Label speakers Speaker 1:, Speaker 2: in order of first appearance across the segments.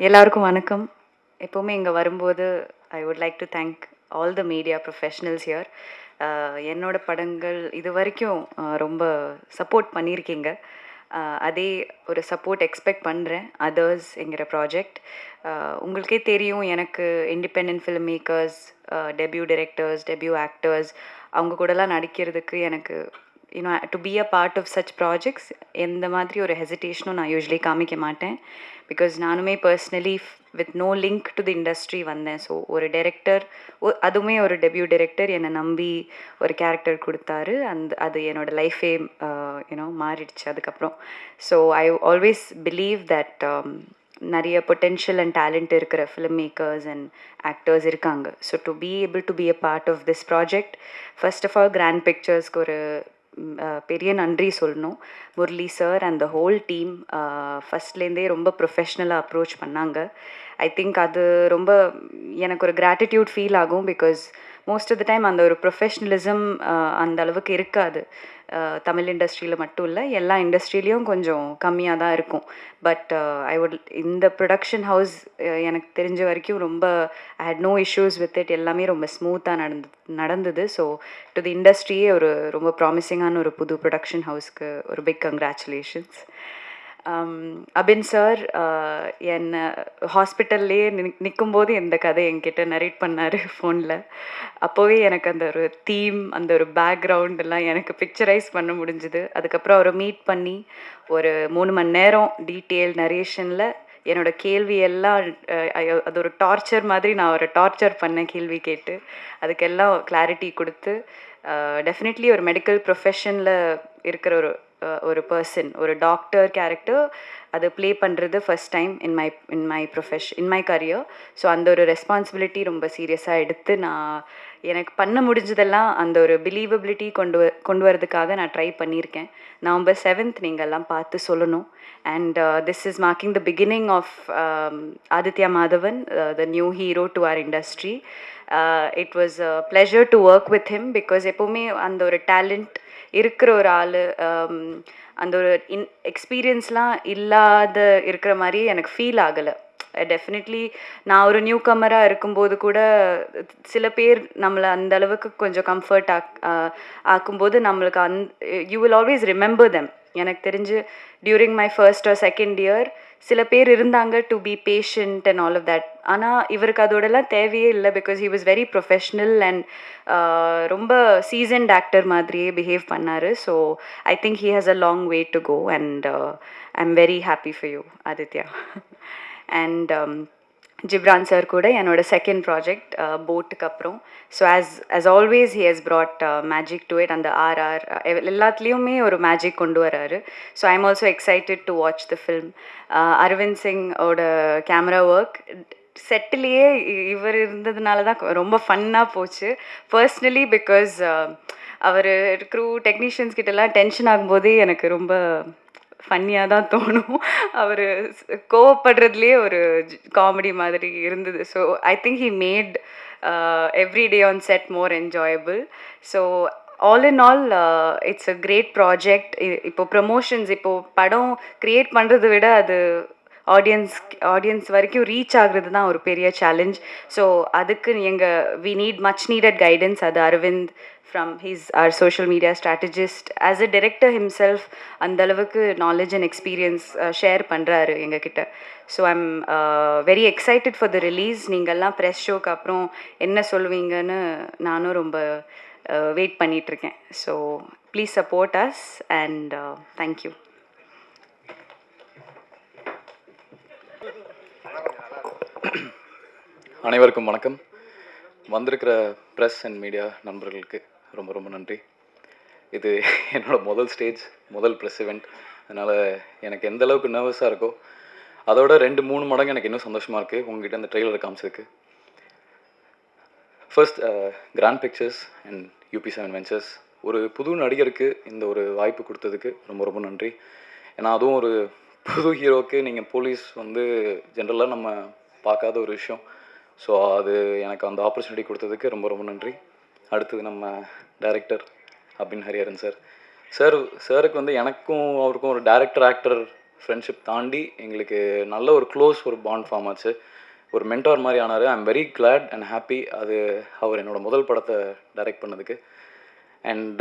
Speaker 1: எல்லாருக்கும் வணக்கம். எப்பவுமே இங்க வரும்போது I would like to thank all the media professionals here. என்னோட படங்கள் இதுவரைக்கும் ரொம்ப சப்போர்ட் பண்ணியிருக்கீங்க. அதே ஒரு சப்போர்ட் எக்ஸ்பெக்ட் பண்ணுறேன் அதர்ஸ்ங்கிற ப்ராஜெக்ட். உங்களுக்கே தெரியும் எனக்கு independent film makers, debut directors, debut actors அவங்க கூடலாம் நடிக்கிறதுக்கு எனக்கு to be a part of such projects எந்த மாதிரி ஒரு ஹெசிடேஷனும் நான் யூஸ்வலி காமிக்க மாட்டேன். பிகாஸ் நானுமே personally with no link to the industry வந்தேன். ஸோ ஒரு டைரக்டர், அதுவுமே ஒரு டெபியூ டைரக்டர் என்னை நம்பி ஒரு கேரக்டர் கொடுத்தாரு. அது என்னோட லைஃபே மாறிடுச்சு அதுக்கப்புறம். So I always believe that நிறைய பொட்டென்ஷியல் அண்ட் டேலண்ட் இருக்கிற ஃபிலிம் மேக்கர்ஸ் அண்ட் ஆக்டர்ஸ் இருக்காங்க. So to be able to be a part of this project, first of all grand பிக்சர்ஸ்க்கு ஒரு பெரிய நன்றி சொல்லணும். Murali sir and the whole team ஃபஸ்ட்லேருந்தே ரொம்ப ப்ரொஃபஷ்னலாக அப்ரோச் பண்ணாங்க. ஐ திங்க் அது ரொம்ப எனக்கு ஒரு கிராட்டிடியூட் ஃபீல் ஆகும். Because most of the time அந்த ஒரு ப்ரொஃபஷ்னலிசம் அந்த அளவுக்கு இருக்காது. தமிழ் இண்டஸ்ட்ரியில் மட்டும் இல்லை, எல்லா இண்டஸ்ட்ரியிலையும் கொஞ்சம் கம்மியாக தான் இருக்கும். பட் இந்த ப்ரொடக்ஷன் ஹவுஸ் எனக்கு தெரிஞ்ச வரைக்கும் ரொம்ப I had no issues with it. எல்லாமே ரொம்ப ஸ்மூத்தாக நடந்தது. ஸோ டு தி இண்டஸ்ட்ரியே ஒரு ரொம்ப ப்ராமிசிங்கான ஒரு புது ப்ரொடக்ஷன் ஹவுஸ்க்கு ஒரு பிக் கங்க்ராச்சுலேஷன்ஸ். அபின் சார் என்னை ஹாஸ்பிட்டல்லையே நிற்கும்போது இந்த கதை என்கிட்ட நரேட் பண்ணார் ஃபோனில். அப்போவே எனக்கு அந்த ஒரு தீம், அந்த ஒரு பேக்ரவுண்ட் எல்லாம் எனக்கு பிக்சரைஸ் பண்ண முடிஞ்சுது. அதுக்கப்புறம் அவரை மீட் பண்ணி ஒரு 3 மணி நேரம் டீட்டெயில் நரேஷனில் என்னோட கேள்வி எல்லாம் அது ஒரு டார்ச்சர் மாதிரி நான் அவரை டார்ச்சர் பண்ணேன் கேள்வி கேட்டு. அதுக்கெல்லாம் கிளாரிட்டி கொடுத்து டெஃபினெட்லி ஒரு மெடிக்கல் ப்ரொஃபஷனில் இருக்கிற ஒரு பர்சன், ஒரு டாக்டர் கேரக்டர் அதை ப்ளே பண்ணுறது first time in my career. So அந்த ஒரு ரெஸ்பான்சிபிலிட்டி ரொம்ப சீரியஸாக எடுத்து நான் எனக்கு பண்ண முடிஞ்சதெல்லாம் அந்த ஒரு பிலீவபிலிட்டி கொண்டு வரதுக்காக நான் ட்ரை பண்ணியிருக்கேன். நவம்பர் 7th நீங்கள் எல்லாம் பார்த்து சொல்லணும். And this is marking the beginning of Aditya Madhavan, the new hero to our industry. It was a pleasure to work with him. Because எப்போவுமே அந்த ஒரு டேலண்ட் இருக்கிற ஒரு ஆள், அந்த ஒரு எக்ஸ்பீரியன்ஸ்லாம் இல்லாத இருக்கிற மாதிரி எனக்கு ஃபீல் ஆகலை. டெஃபினெட்லி நான் ஒரு நியூ கம்மராக இருக்கும்போது கூட சில பேர் நம்மளை அந்த அளவுக்கு கொஞ்சம் கம்ஃபர்ட் ஆக்கும்போது நம்மளுக்கு you will always remember them. எனக்கு தெரிஞ்சு during my first or second year சில பேர் இருந்தாங்க to be patient and all of that. ஆனால் இவருக்கு அதோடலாம் தேவையே இல்லை. Because he was very professional அண்ட் ரொம்ப சீசன்ட் ஆக்டர் மாதிரியே பிஹேவ் பண்ணார். So I think he has a long way to go and I am very happy for you Aditya. And Ghibran sir கூட என்னோட செகண்ட் ப்ராஜெக்ட் போட்டுக்கு அப்புறம். So as always he has brought magic to it. அந்த RR எல்லாத்துலேயுமே ஒரு magic கொண்டு வராரு. So I am also excited to watch the film. Aravind சிங்கோட கேமரா ஒர்க் செட்டிலேயே இவர் இருந்ததுனால தான் ரொம்ப ஃபன்னாக போச்சு பர்ஸ்னலி. பிகாஸ் அவர் க்ரூ டெக்னீஷியன்ஸ் கிட்டலாம் டென்ஷன் ஆகும்போதே எனக்கு ரொம்ப ஃபன்னியாக தான் தோணும். அவர் கோவப்படுறதுலேயே ஒரு காமெடி மாதிரி இருந்தது. So I think he made every day on set more enjoyable. So all in all it's a great project. இப்போ ப்ரமோஷன்ஸ், இப்போது படம் க்ரியேட் பண்ணுறதை விட அது ஆடியன்ஸ் வரைக்கும் ரீச் ஆகுறது தான் ஒரு பெரிய சேலஞ்ச். ஸோ அதுக்கு we need much needed guidance. அது Aravind from our social media strategist, as a director himself அந்த அளவுக்கு knowledge and experience ஷேர் பண்ணுறாரு எங்ககிட்ட. So I'm very excited for the release. நீங்கள்லாம் ப்ரெஸ் ஷோக்கு அப்புறம் என்ன சொல்லுவீங்கன்னு நானும் ரொம்ப வெயிட் பண்ணிகிட்ருக்கேன். So please support us and thank you.
Speaker 2: அனைவருக்கும் வணக்கம். வந்திருக்கிற ப்ரெஸ் அண்ட் மீடியா நண்பர்களுக்கு ரொம்ப ரொம்ப நன்றி. இது என்னோடய முதல் ஸ்டேஜ், முதல் ப்ரெஸ் இவெண்ட். அதனால் எனக்கு எந்த அளவுக்கு நர்வஸாக இருக்கோ அதோட 2-3 மடங்கு எனக்கு இன்னும் சந்தோஷமாக இருக்குது உங்ககிட்ட அந்த ட்ரெய்லரை காமிச்சதுக்கு. First grand pictures and UP7 ventures ஒரு புது நடிகருக்கு இந்த ஒரு வாய்ப்பு கொடுத்ததுக்கு ரொம்ப ரொம்ப நன்றி. ஏன்னா அதுவும் ஒரு புது ஹீரோவுக்கு நீங்கள் போலீஸ் ஜென்ரலாக நம்ம பார்க்காத ஒரு விஷயம். ஸோ அது எனக்கு அந்த ஆப்பர்ச்சுனிட்டி கொடுத்ததுக்கு ரொம்ப ரொம்ப நன்றி. அடுத்தது நம்ம டைரக்டர் அபின் ஹரிஹரன் சாருக்கு எனக்கும் அவருக்கும் ஒரு டைரக்டர் ஆக்டர் ஃப்ரெண்ட்ஷிப் தாண்டி எங்களுக்கு நல்ல ஒரு க்ளோஸ் ஒரு பாண்ட் ஃபார்ம் ஆச்சு. ஒரு மென்டார் மாதிரி ஆனார். ஐ am very glad and happy அது அவர் என்னோடய முதல் படத்தை டைரக்ட் பண்ணதுக்கு. அண்ட்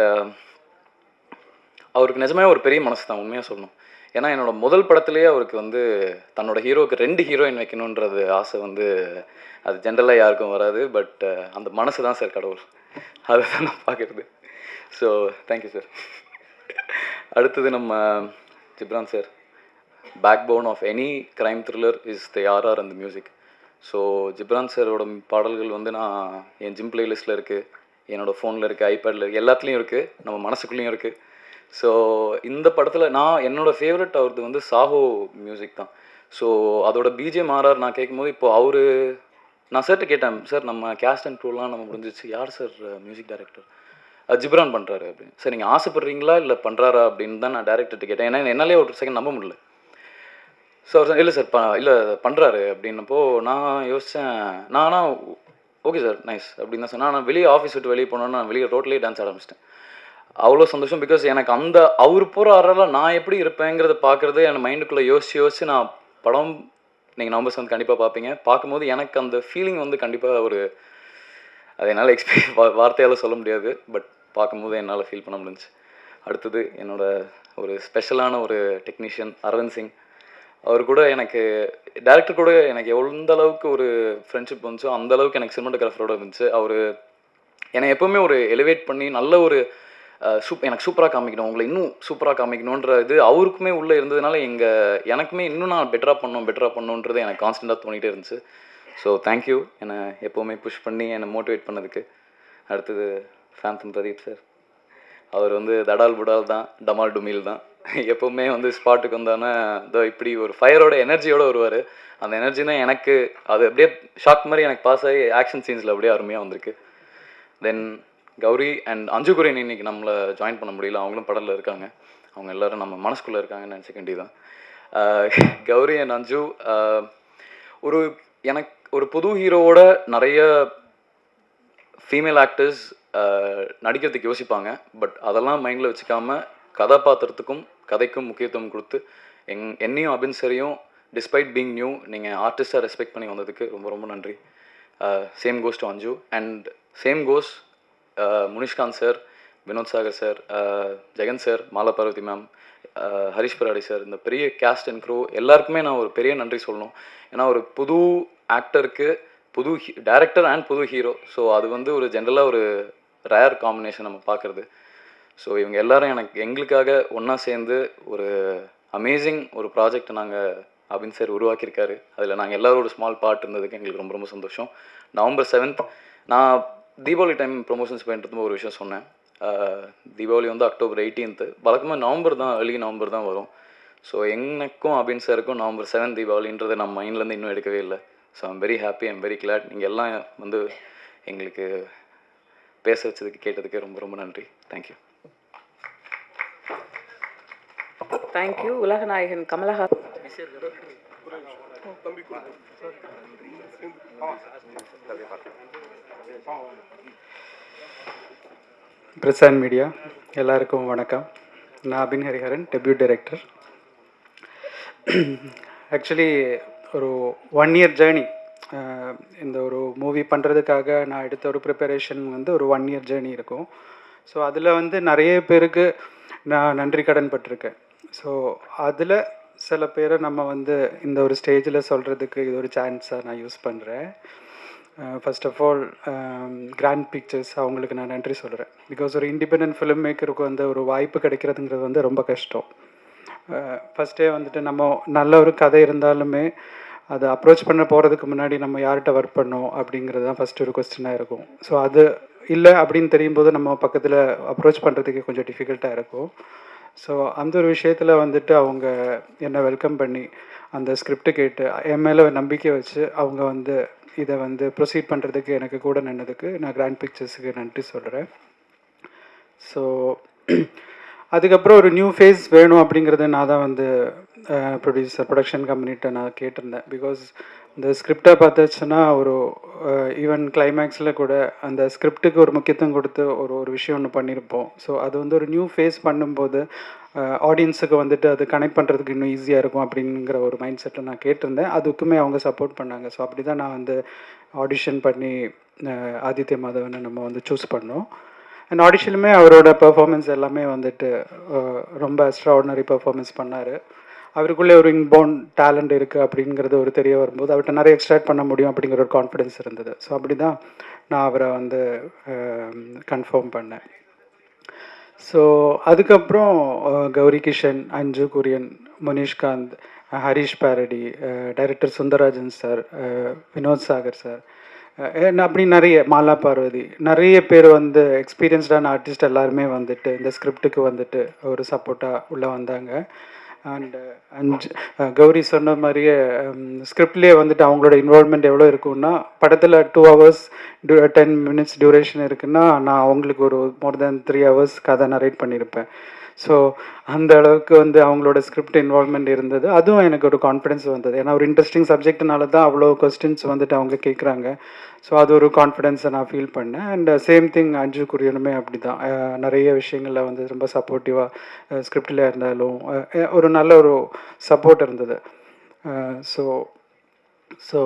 Speaker 2: அவருக்கு நிஜமே ஒரு பெரிய மனசு தான், உண்மையாக சொல்லணும். ஏன்னா என்னோடய முதல் படத்துலேயே அவருக்கு வந்து தன்னோட ஹீரோவுக்கு 2 ஹீரோயின் வைக்கணுன்றது ஆசை வந்து அது ஜென்ரலாக யாருக்கும் வராது. பட் அந்த மனசு தான் சார் கடவுள், அதை தான் நான் பார்க்குறது. So thank you sir. அடுத்தது நம்ம Ghibran sir. Backbone of any crime thriller is the RR அந்த மியூசிக். ஸோ ஜிப்ரான் சாரோட பாடல்கள் வந்து நான் என் ஜிம் பிளேலிஸ்ட்டில் இருக்குது, என்னோடய ஃபோனில் இருக்குது, ஐபேடில் இருக்குது, எல்லாத்துலேயும் இருக்குது, நம்ம மனசுக்குள்ளேயும் இருக்குது. ஸோ இந்த படத்தில் நான் என்னோடய ஃபேவரட் அவரது வந்து சாஹோ மியூசிக் தான். ஸோ அதோட பிஜிஎம் ஆர்ஆர் நான் கேட்கும்போது இப்போது அவர் நான் சார்கிட்ட கேட்டேன், சார் நம்ம கேஸ்ட் அண்ட் க்ரூலாம் நம்ம முடிஞ்சிச்சு, யார் சார் மியூசிக் டைரக்டர்? ஜிப்ரான் பண்ணுறாரு அப்படின்னு. சார் நீங்கள் ஆசைப்படுறீங்களா இல்லை பண்ணுறாரா அப்படின்னு தான் நான் டேரக்டர்கிட்ட கேட்டேன். ஏன்னா என்னாலே ஒரு செகண்ட் நம்ப முடியல. ஸோ அவர் இல்லை சார் இல்லை பண்ணுறாரு அப்படின்னப்போ நான் யோசித்தேன். நானா ஓகே சார் நைஸ் அப்படின்னு தான் சொன்னேன். நான் வெளியே ஆஃபீஸ் விட்டு வெளியே போனோன்னா நான் வெளியே ரோட்லேயே டான்ஸ் ஆரம்பிச்சிட்டேன். அவ்வளோ சந்தோஷம். பிகாஸ் எனக்கு அந்த அவர் போகிற ஆறால் நான் எப்படி இருப்பேங்கிறத பார்க்குறது என் மைண்டுக்குள்ளே யோசிச்சு நான் படம் நீங்கள் நவம்பர் 7 கண்டிப்பாக பார்ப்பீங்க. பார்க்கும்போது எனக்கு அந்த ஃபீலிங் வந்து கண்டிப்பாக ஒரு அது என்னால் வார்த்தையால் சொல்ல முடியாது. பட் பார்க்கும்போது என்னால் ஃபீல் பண்ண முடிஞ்சுச்சு. அடுத்தது என்னோடய ஒரு ஸ்பெஷலான ஒரு டெக்னீஷியன் அரவிந்த் சிங். அவர் கூட எனக்கு டேரக்டர் கூட எனக்கு எந்த அளவுக்கு ஒரு ஃப்ரெண்ட்ஷிப் வந்துச்சோ அந்த அளவுக்கு எனக்கு சினிமாட்டோகிராஃபரோட இருந்துச்சு. அவர் என்னை எப்போவுமே ஒரு எலிவேட் பண்ணி நல்ல ஒரு எனக்கு சூப்பராக காமிக்கணும், உங்களை இன்னும் சூப்பராக காமிக்கணுன்ற இது அவருக்குமே உள்ளே இருந்ததுனால எனக்குமே இன்னும் நான் பெட்டராக பண்ணணுன்றது எனக்கு கான்ஸ்டண்ட்டாக தோணிகிட்டே இருந்துச்சு. ஸோ தேங்க்யூ என்னை எப்போவுமே புஷ் பண்ணி என்னை மோட்டிவேட் பண்ணதுக்கு. அடுத்தது ஃபேந்தம் பிரதீப் சார். அவர் வந்து தடால் புடால் தான், டமால் டுமில் தான். எப்போவுமே வந்து ஸ்பாட்டுக்கு வந்தானே இதோ இப்படி ஒரு ஃபயரோட எனர்ஜியோடு வருவார். அந்த எனர்ஜி தான் எனக்கு அது அப்படியே ஷாக் மாதிரி எனக்கு பாஸ் ஆகி ஆக்ஷன் சீன்ஸில் அப்படியே அருமையாக வந்திருக்கு. தென் கௌரி அண்ட் அஞ்சு குரேன் இன்றைக்கி நம்மளை ஜாயின் பண்ண முடியல, அவங்களும் படலில் இருக்காங்க. அவங்க எல்லோரும் நம்ம மனசுக்குள்ளே இருக்காங்கன்னு நினச்சிக்க வேண்டியதான். கௌரி அண்ட் அஞ்சு எனக்கு ஒரு புது ஹீரோவோட நிறைய ஃபீமேல் ஆக்டர்ஸ் நடிக்கிறதுக்கு யோசிப்பாங்க. பட் அதெல்லாம் மைண்டில் வச்சுக்காமல் கதாபாத்திரத்துக்கும் கதைக்கும் முக்கியத்துவம் கொடுத்து என்னையும் அபின் சரியும் டிஸ்பைட் பீங் நியூ நீங்கள் ஆர்டிஸ்டாக ரெஸ்பெக்ட் பண்ணி வந்ததுக்கு ரொம்ப ரொம்ப நன்றி. Same goes to Anju and same goes Munishkanth sir, Vinoth Sagar sir, Jegan sir, Mala Parvathi ma'am, Harish Peradi sir, இந்த பெரிய கேஸ்ட் அண்ட் க்ரூ எல்லாருக்குமே நான் ஒரு பெரிய நன்றி சொல்லணும். ஏன்னா ஒரு புது ஆக்டருக்கு புது டைரக்டர் அண்ட் புது ஹீரோ. ஸோ அது வந்து ஒரு ஜென்ரலாக ஒரு ரேர் காம்பினேஷன் நம்ம பார்க்குறது. ஸோ இவங்க எல்லோரும் எங்களுக்காக ஒன்றா சேர்ந்து ஒரு அமேசிங் ஒரு ப்ராஜெக்டை நாங்கள் அபின் சார் உருவாக்கியிருக்காரு. அதில் நாங்கள் எல்லோரும் ஒரு ஸ்மால் பார்ட் இருந்ததுக்கு எங்களுக்கு ரொம்ப ரொம்ப சந்தோஷம். நவம்பர் 7 நான் தீபாவளி டைம் ப்ரொமோஷன்ஸ் பண்ணிட்டு ஒரு விஷயம் சொன்னேன். தீபாவளி வந்து அக்டோபர் 18. வழக்கமாக நவம்பர் தான், ஏர்லி நவம்பர் தான் வரும். ஸோ எனக்கும் அபின் சாருக்கும் நவம்பர் 7 தீபாவளின்றதை நம்ம மைண்ட்லேருந்து இன்னும் எடுக்கவே இல்லை. So I'm very happy, I'm very glad. நீங்கள் எல்லாம் வந்து எங்களுக்கு பேச வச்சதுக்கு கேட்டதுக்கு ரொம்ப ரொம்ப நன்றி. Thank you.
Speaker 3: Thank you. Ulaganayagan Kamal Haasan.
Speaker 4: Press and media எல்லாருக்கும் வணக்கம். நான் அபின் ஹரிஹரன், டெபியூட் டைரக்டர். ஆக்சுவலி ஒரு 1 year ஜேர்னி. இந்த ஒரு மூவி பண்ணுறதுக்காக நான் எடுத்த ஒரு ப்ரிப்பரேஷன் வந்து ஒரு 1 year ஜேர்னி இருக்கும். ஸோ அதில் வந்து நிறைய பேருக்கு நான் நன்றி கடன் பட்டிருக்கேன். ஸோ அதில் சில பேரை நம்ம வந்து இந்த ஒரு ஸ்டேஜில் சொல்கிறதுக்கு இது ஒரு சான்ஸாக நான் யூஸ் பண்ணுறேன். First of all Grand Pictures அவங்களுக்கு நான் நன்றி சொல்கிறேன். பிகாஸ் ஒரு இண்டிபெண்டன்ட் ஃபிலிம் மேக்கருக்கு வந்து ஒரு வாய்ப்பு கிடைக்கிறதுங்கிறது வந்து ரொம்ப கஷ்டம். ஃபஸ்ட்டே வந்துட்டு நம்ம நல்ல ஒரு கதை இருந்தாலுமே அதை அப்ரோச் பண்ண போகிறதுக்கு முன்னாடி நம்ம யார்கிட்ட ஒர்க் பண்ணோம் அப்படிங்கிறது தான் ஃபஸ்ட்டு ஒரு கொஸ்டினாக இருக்கும். ஸோ அது இல்லை அப்படின்னு தெரியும் போது நம்ம பக்கத்தில் அப்ரோச் பண்ணுறதுக்கு கொஞ்சம் டிஃபிகல்ட்டாக இருக்கும். ஸோ அந்த ஒரு விஷயத்தில் வந்துட்டு அவங்க என்னை வெல்கம் பண்ணி அந்த ஸ்கிரிப்ட் கேட்டு என் மேலே நம்பிக்கை வச்சு அவங்க வந்து இதை வந்து ப்ரொசீட் பண்ணுறதுக்கு எனக்கு கூட நின்னதுக்கு நான் கிராண்ட் பிக்சர்ஸுக்கு நன்றி சொல்கிறேன். ஸோ அதுக்கப்புறம் ஒரு நியூ ஃபேஸ் வேணும் அப்படிங்கிறத நான் தான் வந்து ப்ரொடக்ஷன் கம்பெனிகிட்ட நான் கேட்டிருந்தேன். பிகாஸ் இந்த ஸ்கிரிப்டை பார்த்துச்சுன்னா ஒரு ஈவன் கிளைமேக்ஸில் கூட அந்த ஸ்கிரிப்டுக்கு ஒரு முக்கியத்துவம் கொடுத்து ஒரு விஷயம் ஒன்று பண்ணியிருப்போம். ஸோ அது வந்து ஒரு நியூ ஃபேஸ் பண்ணும்போது ஆடியன்ஸுக்கு வந்துட்டு அது கனெக்ட் பண்ணுறதுக்கு இன்னும் ஈஸியாக இருக்கும் அப்படிங்கிற ஒரு மைண்ட் செட்டில் நான் கேட்டிருந்தேன். அதுக்குமே அவங்க சப்போர்ட் பண்ணாங்க. ஸோ அப்படி தான் நான் வந்து ஆடிஷன் பண்ணி ஆதித்ய மாதவனை நம்ம வந்து சூஸ் பண்ணோம். அண்ட் ஆடிஷனுமே அவரோட பெர்ஃபார்மன்ஸ் எல்லாமே வந்துட்டு ரொம்ப எக்ஸ்ட்ராஆர்டினரி பெர்ஃபார்மன்ஸ் பண்ணார். அவருக்குள்ளே ஒரு இன்போர்ன் டேலண்ட் இருக்குது அப்படிங்கிறது ஒரு தெரிய வரும்போது அவர்கிட்ட நிறைய எக்ஸ்ட்ராக்ட் பண்ண முடியும் அப்படிங்கிற ஒரு கான்ஃபிடென்ஸ் இருந்தது. ஸோ அப்படி தான் நான் அவரை வந்து கன்ஃபார்ம் பண்ணேன். ஸோ அதுக்கப்புறம் கௌரி கிஷன், அஞ்சு Kurien, Munishkanth, Harish Peradi, director Sundararajan sir, Vinoth Sagar sir, அப்படி நிறைய மாலா பார்வதி, நிறைய பேர் வந்து எக்ஸ்பீரியன்ஸ்டான ஆர்டிஸ்ட் எல்லாருமே வந்துட்டு இந்த ஸ்கிரிப்டுக்கு வந்துட்டு ஒரு சப்போர்ட்டாக உள்ளே வந்தாங்க. அண்ட் கௌரி சொன்ன மாதிரியே ஸ்கிரிப்ட்லேயே வந்துட்டு அவங்களோட இன்வால்மெண்ட் எவ்வளோ இருக்குன்னா, படத்தில் 2 hours 10 minutes டியூரேஷன் இருக்குன்னா நான் அவங்களுக்கு ஒரு மோர் தேன் 3 hours கதை நரேட் பண்ணியிருப்பேன். ஸோ அந்த அளவுக்கு வந்து அவங்களோட ஸ்கிரிப்ட் இன்வால்மெண்ட் இருந்தது. அதுவும் எனக்கு ஒரு கான்ஃபிடென்ஸ் வந்தது. ஏன்னா ஒரு இன்ட்ரெஸ்டிங் சப்ஜெக்ட்னால தான் அவ்வளோ கொஸ்டின்ஸ் வந்துட்டு அவங்க கேட்குறாங்க. ஸோ அது ஒரு கான்ஃபிடென்ஸை நான் ஃபீல் பண்ணேன். அண்ட் சேம் திங் அஞ்சு குரியனுமே அப்படி தான். நிறைய விஷயங்களில் வந்து ரொம்ப சப்போர்ட்டிவாக ஸ்கிரிப்டில் இருந்தாலும் ஒரு நல்ல ஒரு சப்போர்ட் இருந்தது. ஸோ ஸோ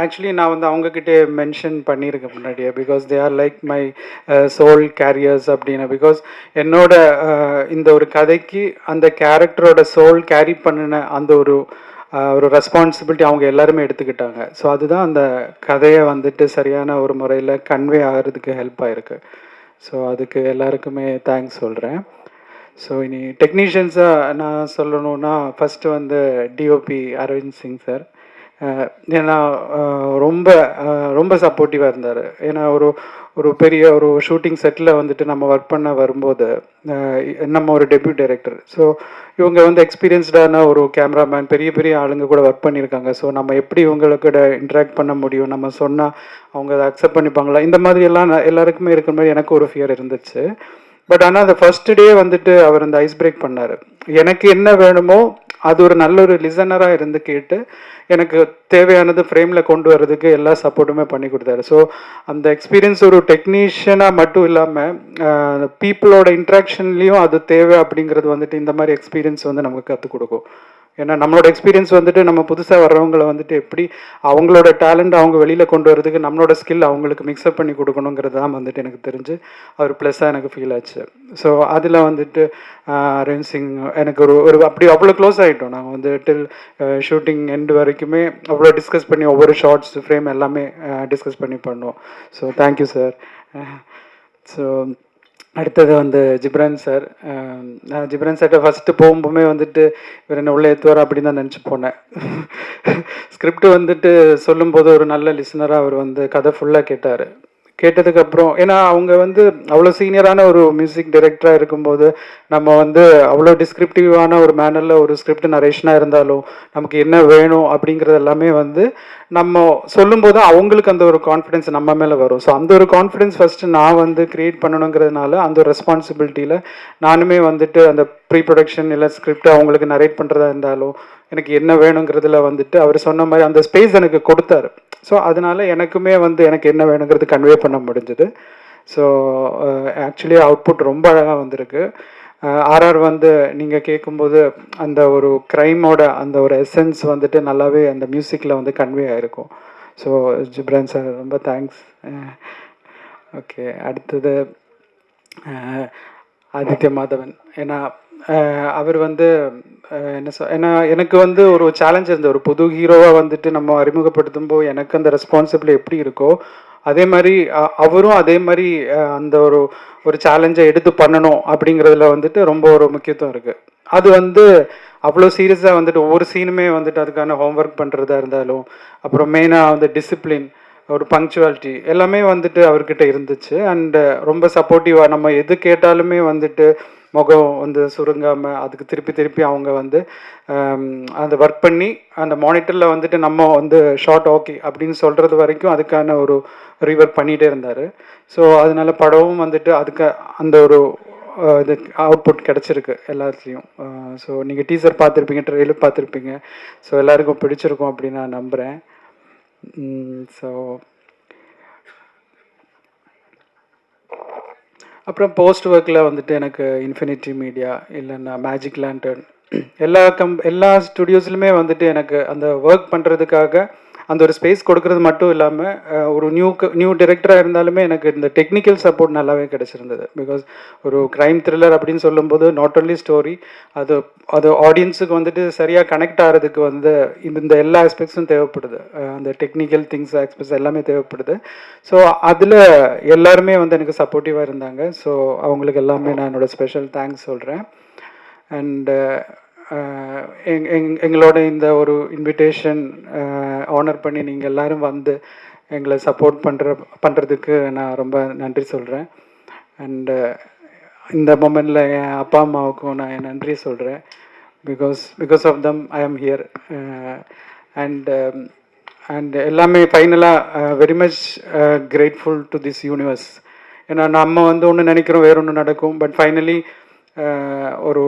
Speaker 4: ஆக்சுவலி நான் வந்து அவங்கக்கிட்டே மென்ஷன் பண்ணியிருக்கேன் முன்னாடியே, because they are like my soul carriers அப்படின்னு. பிகாஸ் என்னோட இந்த ஒரு கதைக்கு அந்த கேரக்டரோட சோல் கேரி பண்ணின அந்த ஒரு ரெஸ்பான்சிபிலிட்டி அவங்க எல்லாருமே எடுத்துக்கிட்டாங்க. ஸோ அதுதான் அந்த கதையை வந்துட்டு சரியான ஒரு முறையில் கன்வே ஆகிறதுக்கு ஹெல்ப் ஆகிருக்கு. ஸோ அதுக்கு எல்லாருக்குமே தேங்க்ஸ் சொல்கிறேன். ஸோ இனி டெக்னீஷியன்ஸாக நான் சொல்லணுன்னா ஃபஸ்ட்டு வந்து டிஓபி அரவிந்த் சிங் சார். ஏன்னா ரொம்ப ரொம்ப சப்போர்ட்டிவாக இருந்தார். ஏன்னா ஒரு பெரிய ஒரு ஷூட்டிங் செட்டில் வந்துட்டு நம்ம ஒர்க் பண்ண வரும்போது நம்ம ஒரு டெபியூ டைரக்டர். ஸோ இவங்க வந்து எக்ஸ்பீரியன்ஸ்டான ஒரு கேமராமேன், பெரிய பெரிய ஆளுங்க கூட ஒர்க் பண்ணியிருக்காங்க. ஸோ நம்ம எப்படி இவங்களுக்கு இன்ட்ராக்ட் பண்ண முடியும், நம்ம சொன்னால் அவங்க அதை அக்செப்ட் பண்ணிப்பாங்களா, இந்த மாதிரி எல்லாம் எல்லாருக்குமே இருக்கிற மாதிரி எனக்கு ஒரு ஃபியர் இருந்துச்சு. பட் ஆனால் அந்த ஃபர்ஸ்ட் டே வந்துட்டு அவர் அந்த ஐஸ் பிரேக் பண்ணார். எனக்கு என்ன வேணுமோ அது ஒரு நல்ல ஒரு லிசனராக இருந்து கேட்டு எனக்கு தேவையானது ஃப்ரேமில் கொண்டு வர்றதுக்கு எல்லா சப்போர்ட்டுமே பண்ணி கொடுத்தாரு. ஸோ அந்த எக்ஸ்பீரியன்ஸ் ஒரு டெக்னீஷியனாக மட்டும் இல்லாமல் பீப்புளோட இன்ட்ராக்ஷன்லேயும் அது தேவை அப்படிங்கிறது வந்துட்டு இந்த மாதிரி எக்ஸ்பீரியன்ஸ் வந்து நமக்கு கற்றுக் கொடுக்கும். ஏன்னா நம்மளோட எக்ஸ்பீரியன்ஸ் வந்துட்டு நம்ம புதுசாக வர்றவங்களை வந்துட்டு எப்படி அவங்களோட டேலண்ட் அவங்க வெளியில் கொண்டு வரதுக்கு நம்மளோட ஸ்கில் அவங்களுக்கு மிக்ஸ்அப் பண்ணி கொடுக்கணுங்கிறது தான் வந்துட்டு எனக்கு தெரிஞ்சு அவர் ப்ளஸ்ஸாக எனக்கு ஃபீல் ஆச்சு. ஸோ அதில் வந்துட்டு அரவிந்த் சிங் எனக்கு ஒரு அப்படி அவ்வளோ க்ளோஸ் ஆகிட்டோம். நாங்கள் வந்து டில் ஷூட்டிங் எண்டு வரைக்குமே அவ்வளோ டிஸ்கஸ் பண்ணி ஒவ்வொரு ஷார்ட்ஸ் ஃப்ரேம் எல்லாமே டிஸ்கஸ் பண்ணி பண்ணோம். So thank you sir. ஸோ அடுத்தது வந்து ஜிப்ரான் சார். நான் ஜிப்ரான் சார்கிட்ட ஃபஸ்ட்டு போகும்போதுமே வந்துட்டு இவர் என்ன உள்ளே ஏற்றுவார் அப்படின்னு தான் நினச்சி போனேன். ஸ்கிரிப்ட் வந்துட்டு சொல்லும்போது ஒரு நல்ல லிசனராக அவர் வந்து கதை ஃபுல்லாக கேட்டார். கேட்டதுக்கப்புறம் ஏன்னா அவங்க வந்து அவ்வளோ சீனியரான ஒரு மியூசிக் டைரக்டராக இருக்கும்போது நம்ம வந்து அவ்வளோ டிஸ்கிரிப்டிவான ஒரு மேனரில் ஒரு ஸ்கிரிப்ட் நரேஷனாக இருந்தாலும் நமக்கு என்ன வேணும் அப்படிங்கிறது எல்லாமே வந்து நம்ம சொல்லும்போது அவங்களுக்கு அந்த ஒரு கான்ஃபிடென்ஸ் நம்ம மேலே வரும். ஸோ அந்த ஒரு கான்ஃபிடென்ஸ் ஃபஸ்ட்டு நான் வந்து க்ரியேட் பண்ணணுங்கிறதுனால அந்த ஒரு ரெஸ்பான்சிபிலிட்டியில் நானுமே வந்துட்டு அந்த ப்ரீ ப்ரொடக்ஷன் இல்லை ஸ்கிரிப்ட் அவங்களுக்கு நரேட் பண்ணுறதா இருந்தாலும் எனக்கு என்ன வேணுங்கிறதுல வந்துட்டு அவர் சொன்ன மாதிரி அந்த ஸ்பேஸ் எனக்கு கொடுத்தாரு. ஸோ அதனால எனக்குமே வந்து எனக்கு என்ன வேணுங்கிறது கன்வே பண்ண முடிஞ்சுது. ஸோ ஆக்சுவலி அவுட்புட் ரொம்ப அழகாக வந்திருக்கு. ஆர்ஆர் வந்து நீங்கள் கேட்கும்போது அந்த ஒரு க்ரைமோட அந்த ஒரு எசன்ஸ் வந்துட்டு நல்லாவே அந்த மியூசிக்கில் வந்து கன்வே ஆகிருக்கும். ஸோ ஜிப்ரான் சார் ரொம்ப தேங்க்ஸ். ஓகே, அடுத்தது ஆதித்ய மாதவன். ஏன்னா அவர் வந்து ஏன்னா எனக்கு வந்து ஒரு சேலஞ்ச் இருந்தது. ஒரு புது ஹீரோவாக வந்துட்டு நம்ம அறிமுகப்படுத்தும் போது எனக்கு அந்த ரெஸ்பான்சிபிலிட்டி எப்படி இருக்கோ அதே மாதிரி அவரும் அதே மாதிரி அந்த ஒரு சேலஞ்சை எடுத்து பண்ணணும் அப்படிங்கிறதுல வந்துட்டு ரொம்ப ஒரு முக்கியத்துவம் இருக்குது. அது வந்து அவ்வளோ சீரியஸாக வந்துட்டு ஒவ்வொரு சீனுமே வந்துட்டு அதுக்கான ஹோம்ஒர்க் பண்ணுறதா இருந்தாலும் அப்புறம் மெயினாக வந்து டிசிப்ளின், ஒரு பங்க்சுவாலிட்டி எல்லாமே வந்துட்டு அவர்கிட்ட இருந்துச்சு. அண்டு ரொம்ப சப்போர்ட்டிவாக நம்ம எது கேட்டாலுமே வந்துட்டு முகம் வந்து சுருங்காமல் அதுக்கு திருப்பி அவங்க வந்து அந்த ஒர்க் பண்ணி அந்த மானிட்டரில் வந்துட்டு நம்ம வந்து ஷார்ட் ஓகே அப்படின்னு சொல்கிறது வரைக்கும் அதுக்கான ஒரு ரீவொர்க் பண்ணிகிட்டே இருந்தார். ஸோ அதனால படமும் வந்துட்டு அதுக்கு அந்த ஒரு இது அவுட்புட் கிடச்சிருக்கு எல்லாத்துலேயும். ஸோ நீங்கள் டீசர் பார்த்துருப்பீங்க, ட்ரெயிலர் பார்த்துருப்பீங்க. ஸோ எல்லாருக்கும் பிடிச்சிருக்கும் அப்படின்னு நான் நம்புகிறேன். ஸோ அப்புறம் போஸ்ட் ஒர்க்கில் வந்துட்டு எனக்கு இன்ஃபினிட்டி மீடியா இல்லைன்னா மேஜிக் லேண்டர்ன் எல்லா ஸ்டுடியோஸ்லையுமே வந்துட்டு எனக்கு அந்த ஒர்க் பண்ணுறதுக்காக அந்த ஒரு ஸ்பேஸ் கொடுக்கறது மட்டும் இல்லாமல் ஒரு நியூ டிரெக்டராக இருந்தாலுமே எனக்கு இந்த டெக்னிக்கல் சப்போர்ட் நல்லாவே கிடச்சிருந்தது. பிகாஸ் ஒரு க்ரைம் த்ரில்லர் அப்படின்னு சொல்லும்போது நாட் ஒன்லி ஸ்டோரி, அது அது ஆடியன்ஸுக்கு வந்துட்டு சரியாக கனெக்ட் ஆகிறதுக்கு வந்து இந்த எல்லா ஆஸ்பெக்ட்ஸும் தேவைப்படுது. அந்த டெக்னிக்கல் திங்ஸ் ஆஸ்பெக்ட்ஸ் எல்லாமே தேவைப்படுது. ஸோ அதில் எல்லாருமே வந்து எனக்கு சப்போர்ட்டிவாக இருந்தாங்க. ஸோ அவங்களுக்கு எல்லாமே நான் என்னோடய ஸ்பெஷல் தேங்க்ஸ் சொல்கிறேன். அண்டு எங்களோட இந்த ஒரு இன்விடேஷன் ஆனர் பண்ணி நீங்கள் எல்லோரும் வந்து எங்களை சப்போர்ட் பண்ணுறதுக்கு நான் ரொம்ப நன்றி சொல்கிறேன். அண்டு இந்த மொமெண்டில் என் அப்பா அம்மாவுக்கும் நான் என் நன்றி சொல்கிறேன். பிகாஸ் ஆஃப் தம் ஐ ஆம் ஹியர். அண்ட் எல்லாமே ஃபைனலாக very much grateful to this universe. ஏன்னா நம்ம வந்து ஒன்று நினைக்கிறோம், வேற ஒன்று நடக்கும். பட் ஃபைனலி ஒரு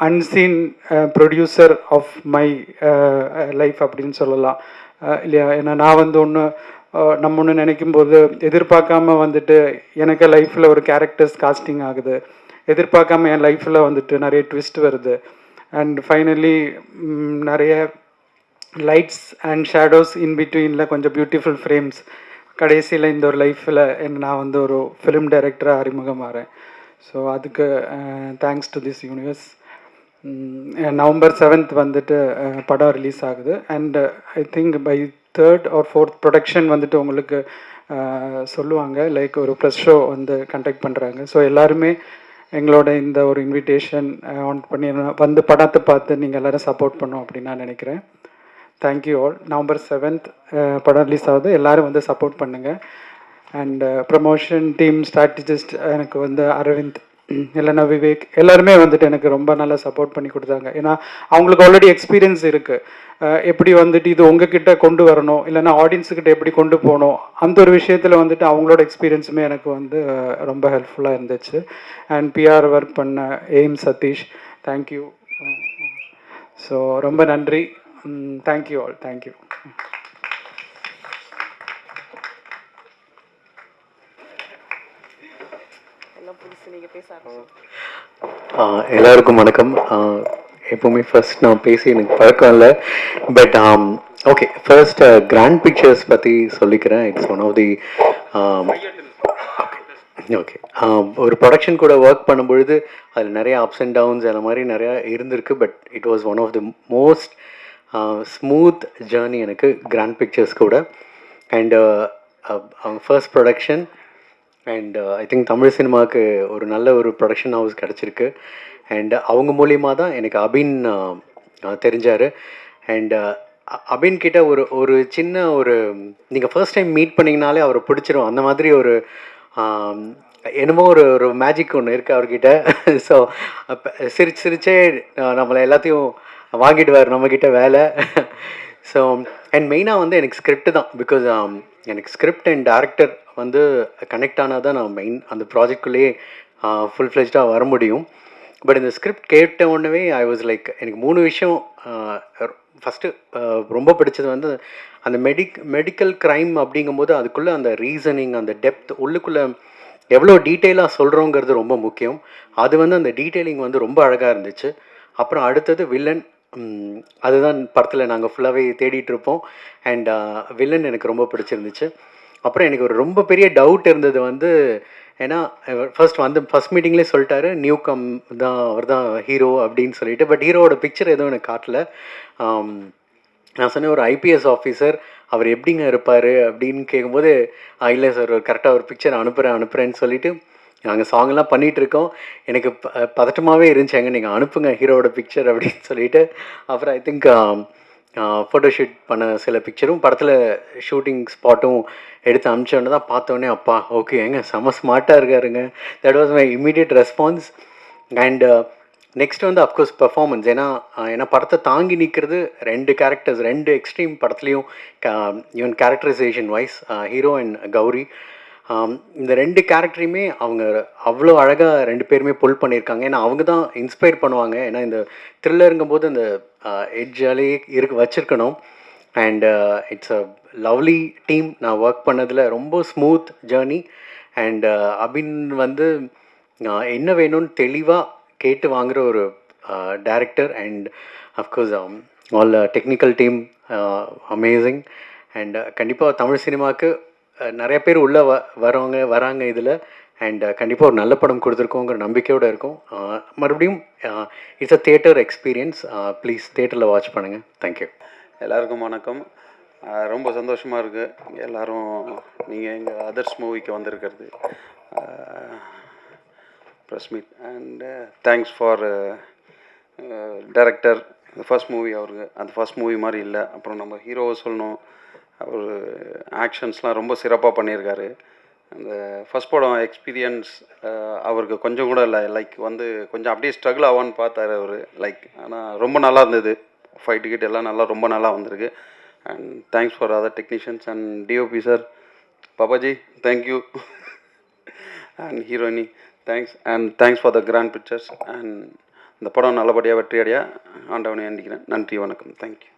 Speaker 4: unseen producer of my life அப்படின்னு சொல்லலாம் இல்லையா? ஏன்னா நான் வந்து நம்ம ஒன்று நினைக்கும்போது எதிர்பார்க்காம வந்துட்டு எனக்கு லைஃப்பில் ஒரு கேரக்டர்ஸ் காஸ்டிங் ஆகுது, எதிர்பார்க்காம என் லைஃப்பில் வந்துட்டு நிறைய ட்விஸ்ட் வருது. அண்ட் ஃபைனலி நிறைய லைட்ஸ் அண்ட் ஷேடோஸ் இன் பிட்வீனில் கொஞ்சம் பியூட்டிஃபுல் ஃப்ரேம்ஸ். கடைசியில் இந்த ஒரு லைஃப்பில் நான் வந்து ஒரு ஃபிலிம் டைரக்டராக அறிமுகமாகிறேன். ஸோ அதுக்கு thanks to this universe. November 7th வந்துட்டு படம் ரிலீஸ் ஆகுது. And I think by 3rd or 4th production வந்துட்டு உங்களுக்கு சொல்லுவாங்க, லைக் ஒரு ப்ரெஸ் ஷோ வந்து கண்டக்ட் பண்ணுறாங்க. ஸோ எல்லாருமே எங்களோட இந்த ஒரு இன்விடேஷன் ஆன் பண்ணி வந்து படத்தை பார்த்து நீங்கள் எல்லோரும் சப்போர்ட் பண்ணோம் அப்படின்னு நான் நினைக்கிறேன். Thank you all. நவம்பர் 7th படம் ரிலீஸ் ஆகுது, எல்லோரும் வந்து சப்போர்ட் பண்ணுங்கள். அண்ட் ப்ரமோஷன் டீம் ஸ்ட்ராட்டஜிஸ்ட் எனக்கு வந்து அரவிந்த் இல்லைன்னா விவேக் எல்லாருமே வந்துட்டு எனக்கு ரொம்ப நல்லா சப்போர்ட் பண்ணி கொடுத்தாங்க. ஏன்னா அவங்களுக்கு ஆல்ரெடி எக்ஸ்பீரியன்ஸ் இருக்குது, எப்படி வந்துட்டு இது உங்ககிட்ட கொண்டு வரணும் இல்லைன்னா ஆடியன்ஸுக்கிட்ட எப்படி கொண்டு போகணும், அந்த ஒரு விஷயத்தில் வந்துட்டு அவங்களோட எக்ஸ்பீரியன்ஸுமே எனக்கு வந்து ரொம்ப ஹெல்ப்ஃபுல்லாக இருந்துச்சு. அண்ட் பிஆர் ஒர்க் பண்ண எய்ம் சதீஷ், தேங்க்யூ. ஸோ ரொம்ப நன்றி. Thank you all. தேங்க்யூ.
Speaker 5: எல்லாருக்கும் வணக்கம். எப்போவுமே ஃபர்ஸ்ட் நான் பேசி எனக்கு பழக்கம் இல்லை. But okay, first grand Pictures பற்றி சொல்லிக்கிறேன். It's one of the okay ஒரு ப்ரொடக்ஷன் கூட ஒர்க் பண்ணும்பொழுது அதில் நிறைய அப்ஸ் அண்ட் டவுன்ஸ் அந்த மாதிரி நிறையா இருந்திருக்கு. But it was one of the most smooth journey எனக்கு கிராண்ட் பிக்சர்ஸ் கூட. அண்டு அவங்க first production and I think Tamil சினிமாவுக்கு ஒரு நல்ல ஒரு ப்ரொடக்ஷன் ஹவுஸ் கிடச்சிருக்கு. அண்ட் அவங்க மூலியமாக தான் எனக்கு அபின் தெரிஞ்சார். அண்ட் அபின் கிட்ட ஒரு சின்ன ஒரு நீங்கள் ஃபர்ஸ்ட் டைம் மீட் பண்ணிங்கனாலே அவரை பிடிச்சிரும், அந்த மாதிரி ஒரு என்னமோ ஒரு மேஜிக் ஒன்று இருக்குது அவர்கிட்ட. ஸோ சிரிச்சே நம்மளை எல்லாத்தையும் வாங்கிடுவார் நம்மக்கிட்ட வேலை. ஸோ அண்ட் மெயினாக வந்து எனக்கு ஸ்கிரிப்ட் தான். பிகாஸ் எனக்கு ஸ்கிரிப்ட் அண்ட் டேரக்டர் வந்து கனெக்ட் ஆனால் தான் நான் மெயின் அந்த ப்ராஜெக்ட்குள்ளேயே ஃபுல் ஃப்ளெஜ்டாக வர முடியும். பட் இந்த ஸ்கிரிப்ட் கேட்ட உடனே ஐ வாஸ் லைக், எனக்கு 3 விஷயம். ஃபஸ்ட்டு ரொம்ப பிடிச்சது வந்து அந்த மெடிக்கல் க்ரைம் அப்படிங்கும்போது அதுக்குள்ளே அந்த ரீசனிங், அந்த டெப்த், உள்ளுக்குள்ளே எவ்வளோ டீட்டெயிலாக சொல்கிறோங்கிறது ரொம்ப முக்கியம். அது வந்து அந்த டீட்டெயிலிங் வந்து ரொம்ப அழகாக இருந்துச்சு. அப்புறம் அடுத்தது வில்லன், அதுதான் படத்தில் நாங்கள் ஃபுல்லாகவே தேடிட்டு இருப்போம். அண்ட் வில்லன் எனக்கு ரொம்ப பிடிச்சிருந்துச்சு. அப்புறம் எனக்கு ஒரு ரொம்ப பெரிய டவுட் இருந்தது வந்து, ஏன்னா ஃபர்ஸ்ட் மீட்டிங்லேயே சொல்லிட்டாரு நியூ கம் தான், அவர் தான் ஹீரோ அப்படின்னு சொல்லிட்டு. பட் ஹீரோவோட பிக்சர் எதுவும் எனக்கு காட்டல. நான் சொன்னேன் ஒரு ஐபிஎஸ் ஆஃபீஸர், அவர் எப்படிங்க இருப்பார் அப்படின்னு கேட்கும்போது, இல்லை சார் ஒரு கரெக்டாக ஒரு பிக்சர் அனுப்புகிறேன்னு சொல்லிவிட்டு நாங்கள் சாங்கெல்லாம் பண்ணிகிட்ருக்கோம். எனக்கு பதட்டமாகவே இருந்துச்சாங்க, நீங்கள் அனுப்புங்க ஹீரோவோட பிக்சர் அப்படின்னு சொல்லிட்டு. அப்புறம் ஐ திங்க் ஃபோட்டோஷூட் பண்ண சில பிக்சரும் படத்தில் ஷூட்டிங் ஸ்பாட்டும் எடுத்து அனுப்பிச்சோன்னு தான் பார்த்தோன்னே, அப்பா ஓகே ஏங்க செம்ம ஸ்மார்ட்டாக இருக்காருங்க. That was my immediate response. And next வந்து அஃப்கோர்ஸ் பெர்ஃபார்மன்ஸ். ஏன்னா படத்தை தாங்கி நிற்கிறது 2 கேரக்டர்ஸ், 2 எக்ஸ்ட்ரீம் படத்துலேயும். Even characterisation wise hero and Gowri, இந்த 2 கேரக்டரையுமே அவங்க அவ்வளோ அழகாக 2 பேருமே புல் பண்ணியிருக்காங்க. ஏன்னா அவங்க தான் இன்ஸ்பயர் பண்ணுவாங்க. ஏன்னா இந்த த்ரில்லருங்கும் போது அந்த எட்ஜாலேயே வச்சுருக்கணும். And it's a lovely team. நான் ஒர்க் பண்ணதில் ரொம்ப ஸ்மூத் ஜேர்னி. அண்ட் அபின் வந்து என்ன வேணும்னு தெளிவாக கேட்டு வாங்குகிற ஒரு director. And of course all technical team amazing. And கண்டிப்பாக தமிழ் சினிமாவுக்கு நிறைய பேர் உள்ளே வராங்க இதில். அண்ட் கண்டிப்பாக ஒரு நல்ல படம் கொடுத்துருக்கோங்கிற நம்பிக்கையோடு இருக்கும். மறுபடியும் it's a theatre experience. Please தியேட்டரில் வாட்ச் பண்ணுங்கள். தேங்க்யூ.
Speaker 6: எல்லாருக்கும் வணக்கம். ரொம்ப சந்தோஷமாக இருக்குது எல்லோரும் நீங்கள் எங்கள் அதர்ஸ் மூவிக்கு வந்திருக்கிறது. Press meet and thanks for director. First movie அவருக்கு அந்த ஃபர்ஸ்ட் மூவி மாதிரி இல்லை. அப்புறம் நம்ம ஹீரோவை சொல்லணும், அவர் ஆக்ஷன்ஸ்லாம் ரொம்ப சிறப்பாக பண்ணியிருக்காரு. அந்த ஃபஸ்ட் படம் எக்ஸ்பீரியன்ஸ் அவருக்கு கொஞ்சம் கூட இல்லை. லைக் வந்து கொஞ்சம் அப்படியே ஸ்ட்ரகிள் ஆவான்னு பார்த்தாரு அவர். லைக் ஆனால் ரொம்ப நல்லா இருந்தது. ஃபைட் டிக்கெட் எல்லாம் ரொம்ப நல்லா வந்திருக்கு. And thanks for other technicians and DOP sir, Babaji thank you. And heroine thanks. And thanks for the grand pictures. And இந்த படம் நல்லபடியாக வெற்றி அடைய ஆண்டவனை வேண்டிக்கிறேன். நன்றி, வணக்கம், தேங்க்யூ.